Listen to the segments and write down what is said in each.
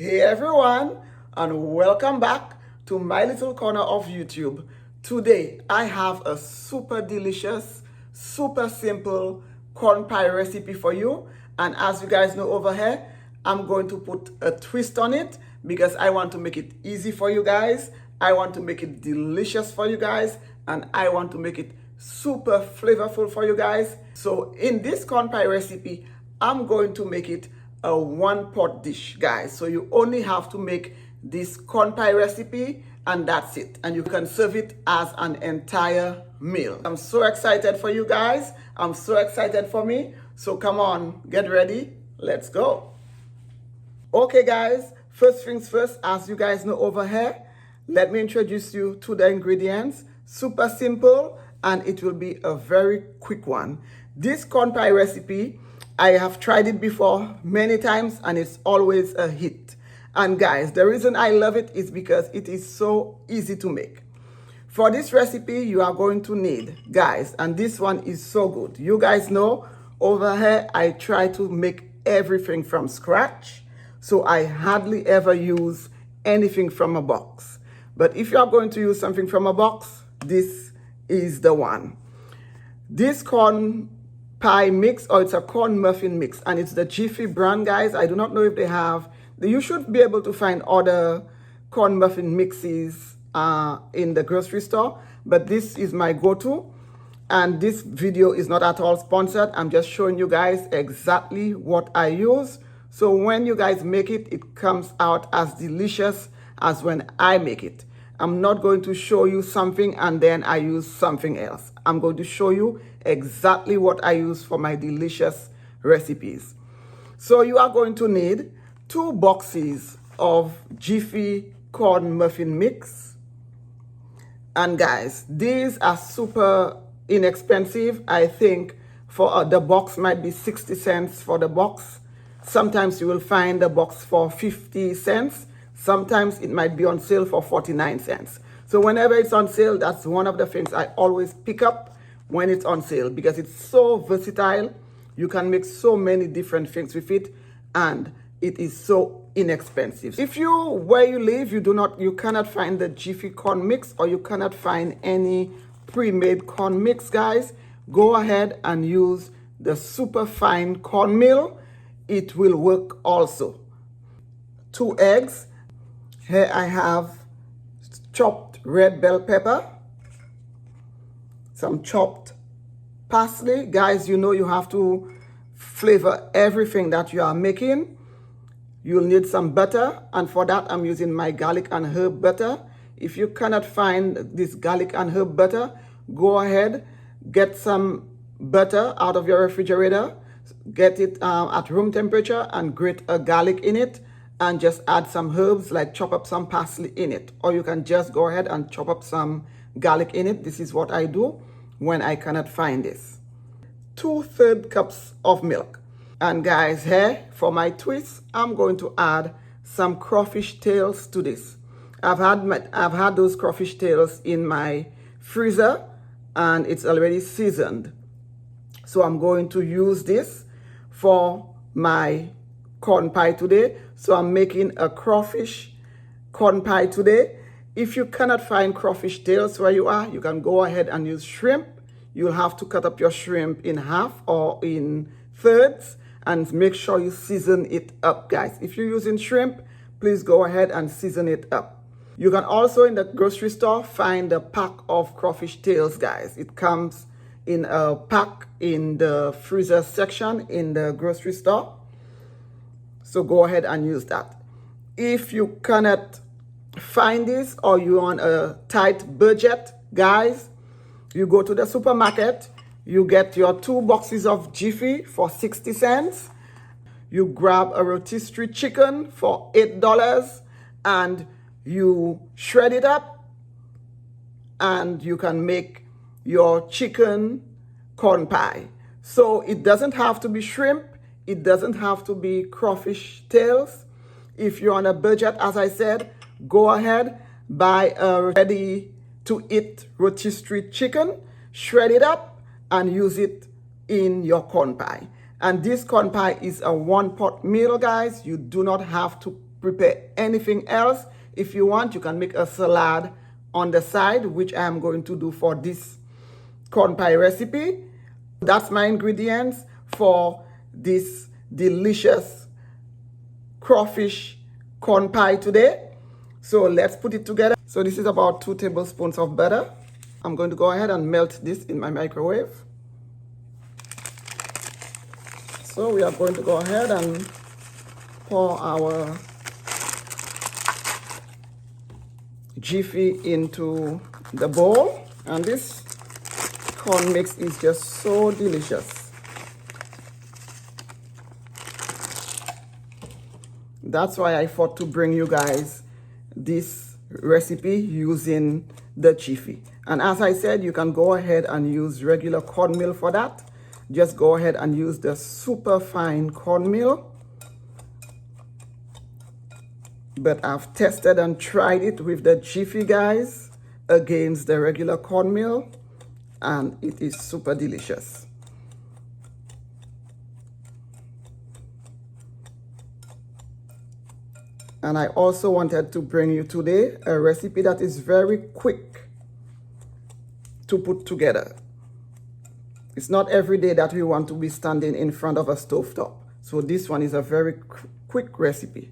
Hey everyone, and welcome back to my little corner of YouTube. Today I have a super delicious, super simple corn pie recipe for you. And as you guys know over here, I'm going to put a twist on it because I want to make it easy for you guys. I want to make it delicious for you guys, and I want to make it super flavorful for you guys. So in this corn pie recipe, I'm going to make it a one-pot dish, guys. So you only have to make this corn pie recipe and that's it. And you can serve it as an entire meal. I'm so excited for you guys. I'm so excited for me. So come on, get ready. Let's go. Okay, guys, first things first, as you guys know over here, let me introduce you to the ingredients. Super simple, and it will be a very quick one. This corn pie recipe, I have tried it before many times and it's always a hit. And guys, the reason I love it is because it is so easy to make. For this recipe, you are going to need, guys, and this one is so good. You guys know over here, I try to make everything from scratch. So I hardly ever use anything from a box. But if you are going to use something from a box, this is the one. This corn pie mix, or it's a corn muffin mix, and it's the Jiffy brand, guys. I do not know if they have, you should be able to find other corn muffin mixes in the grocery store, but this is my go-to. And this video is not at all sponsored. I'm just showing you guys exactly what I use. So when you guys make it, it comes out as delicious as when I make it. I'm not going to show you something and then I use something else. I'm going to show you exactly what I use for my delicious recipes. So you are going to need 2 boxes of Jiffy corn muffin mix. And guys, these are super inexpensive. I think for the box might be 60 cents for the box. Sometimes you will find the box for 50 cents. Sometimes it might be on sale for 49 cents. So whenever it's on sale, that's one of the things I always pick up when it's on sale because it's so versatile. You can make so many different things with it and it is so inexpensive. If where you live, you cannot find the Jiffy corn mix or you cannot find any pre-made corn mix, guys, go ahead and use the super fine cornmeal. It will work also. 2 eggs. Here I have chopped red bell pepper, some chopped parsley. Guys, you know you have to flavor everything that you are making. You'll need some butter, and for that I'm using my garlic and herb butter. If you cannot find this garlic and herb butter, go ahead, get some butter out of your refrigerator, get it at room temperature and grate a garlic in it. And just add some herbs, like chop up some parsley in it. Or you can just go ahead and chop up some garlic in it. This is what I do when I cannot find this. 2/3 cups of milk. And guys, here for my twist, I'm going to add some crawfish tails to this. I've had those crawfish tails in my freezer and it's already seasoned. So I'm going to use this for my corn pie today. So I'm making a crawfish corn pie today. If you cannot find crawfish tails where you are, you can go ahead and use shrimp. You'll have to cut up your shrimp in half or in thirds and make sure you season it up, guys. If you're using shrimp, please go ahead and season it up. You can also in the grocery store find a pack of crawfish tails, guys. It comes in a pack in the freezer section in the grocery store. So go ahead and use that. If you cannot find this or you're on a tight budget, guys, you go to the supermarket, you get your 2 boxes of Jiffy for 60 cents. You grab a rotisserie chicken for $8 and you shred it up and you can make your chicken corn pie. So it doesn't have to be shrimp. It doesn't have to be crawfish tails. If you're on a budget, as I said, go ahead, buy a ready-to-eat rotisserie chicken, shred it up, and use it in your corn pie. And this corn pie is a one-pot meal, guys. You do not have to prepare anything else. If you want, you can make a salad on the side, which I am going to do for this corn pie recipe. That's my ingredients for this delicious crawfish corn pie today. So let's put it together. So this is about 2 tablespoons of butter. I'm going to go ahead and melt this in my microwave. So we are going to go ahead and pour our jiffy into the bowl. And this corn mix is just so delicious. That's why I thought to bring you guys this recipe using the jiffy. And as I said, you can go ahead and use regular cornmeal for that. Just go ahead and use the super fine cornmeal. But I've tested and tried it with the jiffy, guys, against the regular cornmeal, and it is super delicious. And I also wanted to bring you today a recipe that is very quick to put together. It's not every day that we want to be standing in front of a stovetop. So this one is a very quick recipe.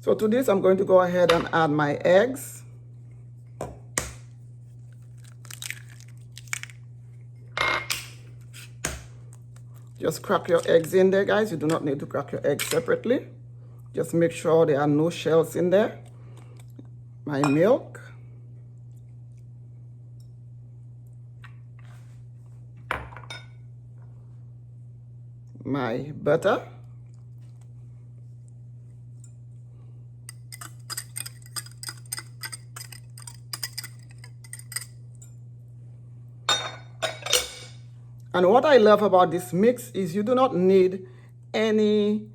So to this, I'm going to go ahead and add my eggs. Just crack your eggs in there, guys. You do not need to crack your eggs separately. Just make sure there are no shells in there. My milk. My butter. And what I love about this mix is you do not need any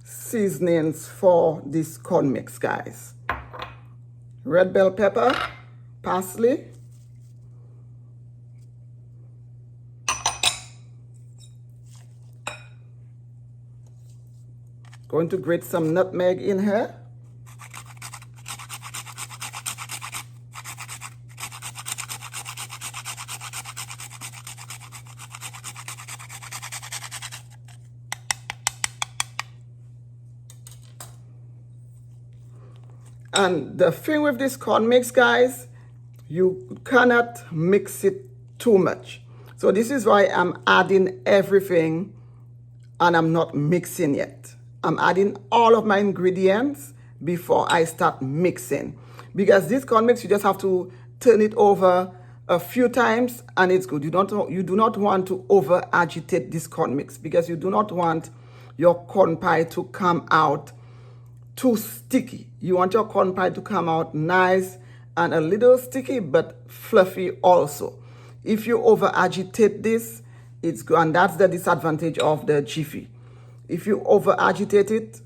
seasonings for this corn mix, guys. Red bell pepper, parsley, going to grate some nutmeg in here. And the thing with this corn mix, guys, you cannot mix it too much. So this is why I'm adding everything and I'm not mixing yet. I'm adding all of my ingredients before I start mixing. Because this corn mix, you just have to turn it over a few times and it's good. You do not want to over agitate this corn mix because you do not want your corn pie to come out too sticky. You want your corn pie to come out nice and a little sticky but fluffy also. If you over agitate this, it's good, and that's the disadvantage of the jiffy. If you over agitate it,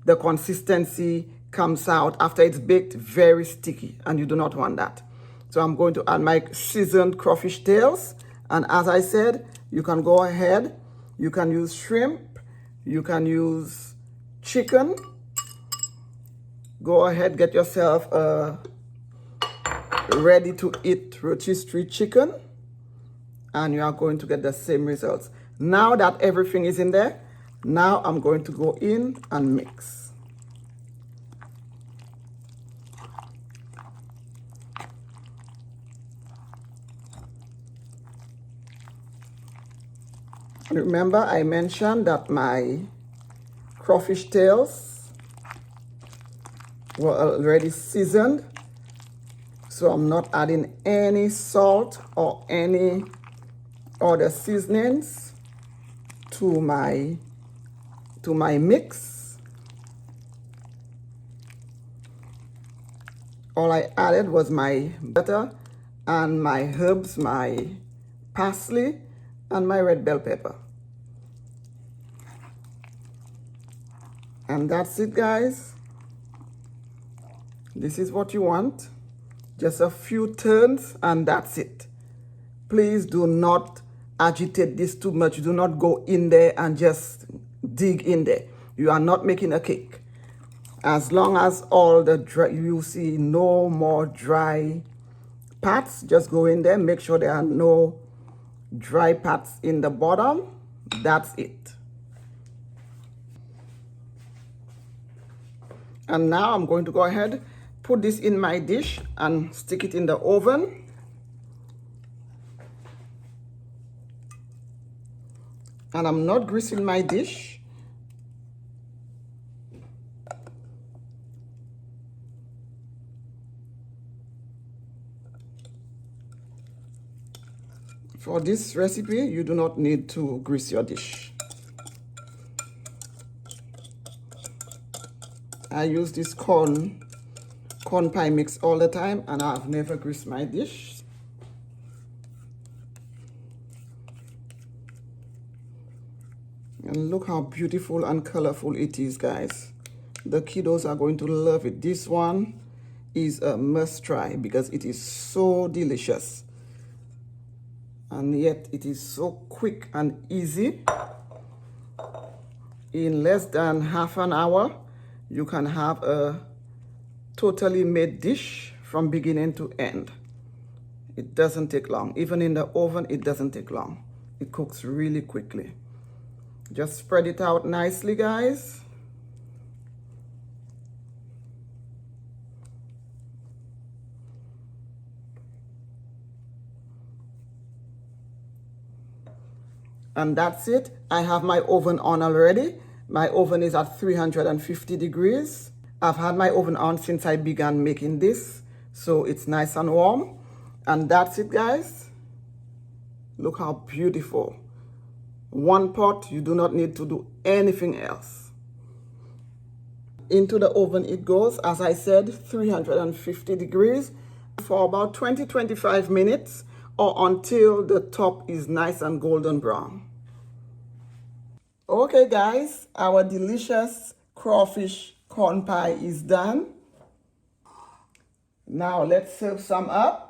the consistency comes out after it's baked very sticky, and you do not want that. So I'm going to add my seasoned crawfish tails, and as I said, you can go ahead, you can use shrimp, you can use chicken. Go ahead, get yourself a ready to eat rotisserie chicken and you are going to get the same results. Now that everything is in there, now I'm going to go in and mix. Remember, I mentioned that my crawfish tails were already seasoned, so I'm not adding any salt or any other seasonings to my mix. All I added was my butter and my herbs, my parsley and my red bell pepper. And that's it, guys. This is what you want. Just a few turns and that's it. Please do not agitate this too much. Do not go in there and just dig in there. You are not making a cake. As long as all the dry, you see no more dry parts, just go in there, make sure there are no dry parts in the bottom. That's it. And now I'm going to go ahead, put this in my dish and stick it in the oven. And I'm not greasing my dish. For this recipe, you do not need to grease your dish. I use this corn pie mix all the time, and I've never greased my dish. And look how beautiful and colorful it is, guys. The kiddos are going to love it. This one is a must try because it is so delicious. And yet it is so quick and easy. In less than half an hour, you can have a totally made dish from beginning to end. It doesn't take long. Even in the oven, it doesn't take long. It cooks really quickly. Just spread it out nicely, guys. And that's it. I have my oven on already. My oven is at 350 degrees. I've had my oven on since I began making this, so it's nice and warm. And that's it, guys. Look how beautiful. One pot, you do not need to do anything else. Into the oven it goes, as I said, 350 degrees for about 20-25 minutes, or until the top is nice and golden brown. Okay, guys, our delicious crawfish corn pie is done. Now let's serve some up.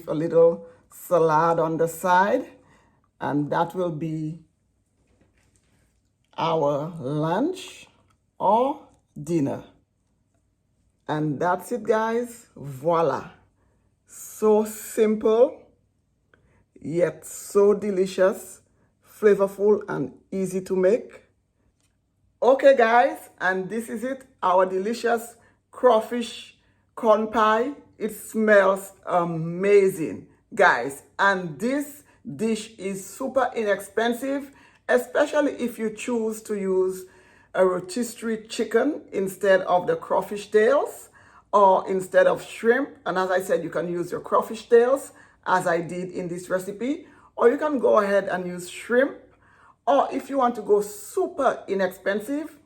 A little salad on the side, and that will be our lunch or dinner. And that's it, guys. Voila. So simple, yet so delicious, flavorful, and easy to make. Okay, guys, and this is it, our delicious crawfish corn pie. It smells amazing, guys, and this dish is super inexpensive, especially if you choose to use a rotisserie chicken instead of the crawfish tails, or instead of shrimp. And as I said, you can use your crawfish tails, as I did in this recipe, or you can go ahead and use shrimp. Or if you want to go super inexpensive,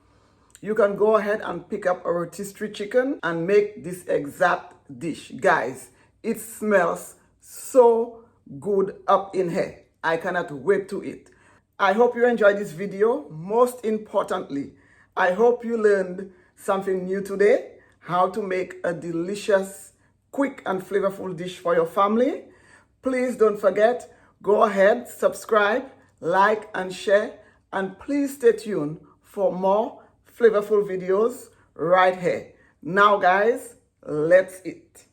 you can go ahead and pick up a rotisserie chicken and make this exact dish. Guys, it smells so good up in here. I cannot wait to eat. I hope you enjoyed this video. Most importantly, I hope you learned something new today, how to make a delicious, quick and flavorful dish for your family. Please don't forget, go ahead, subscribe, like and share, and please stay tuned for more flavorful videos right here. Now, guys, let's eat.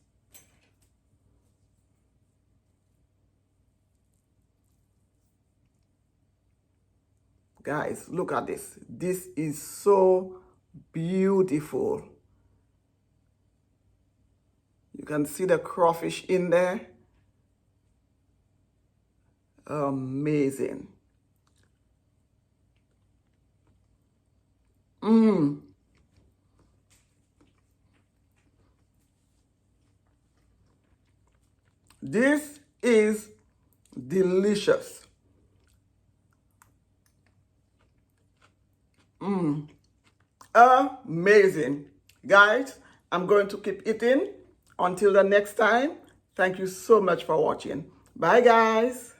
Guys, look at this. This is so beautiful. You can see the crawfish in there. amazing. This is delicious. Amazing. Guys, I'm going to keep eating. Until the next time, thank you so much for watching. Bye, guys.